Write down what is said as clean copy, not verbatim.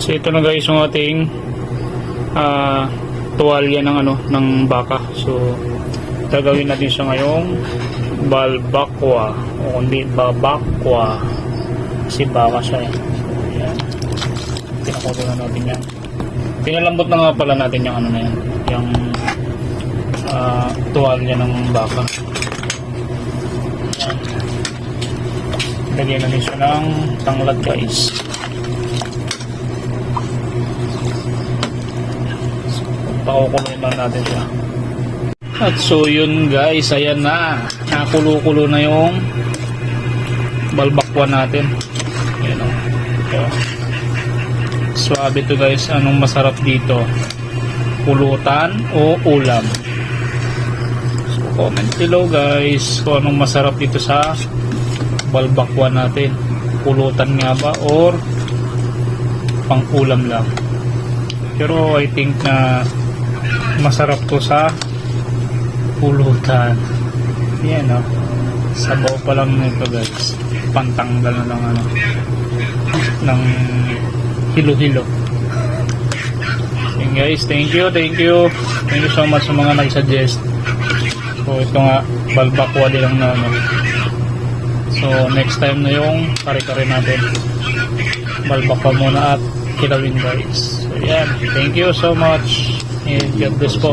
So ito na guys yung ating tuwalya ng ng baka. So gagawin natin siya ngayong balbakwa o hindi babakwa kasi baka siya eh. So yan, pinakulo na natin yan. Pinalambot na nga pala natin yung na yan, yung tuwalya ng baka. Yan. Lagyan natin siya ng tanglad guys. Pakukuloyin lang natin siya. At so yun guys, ayan na, nakulo-kulo na yung balbakwa natin. Ayan o. So, swabe to guys. Anong masarap dito, pulutan o ulam? So comment below guys kung anong masarap dito sa balbakwa natin, pulutan nga ba or pang ulam lang? Pero I think na masarap to sa pulutan. Yan o, sabaw pa lang nito guys, pantanggal na lang ng hilo-hilo. And guys, thank you so much sa mga nag-suggest. So ito nga, balbakwa din lang na so next time na yung kare-kare natin, balbakwa muna at kilawin guys. So yan, thank you so much and God bless po.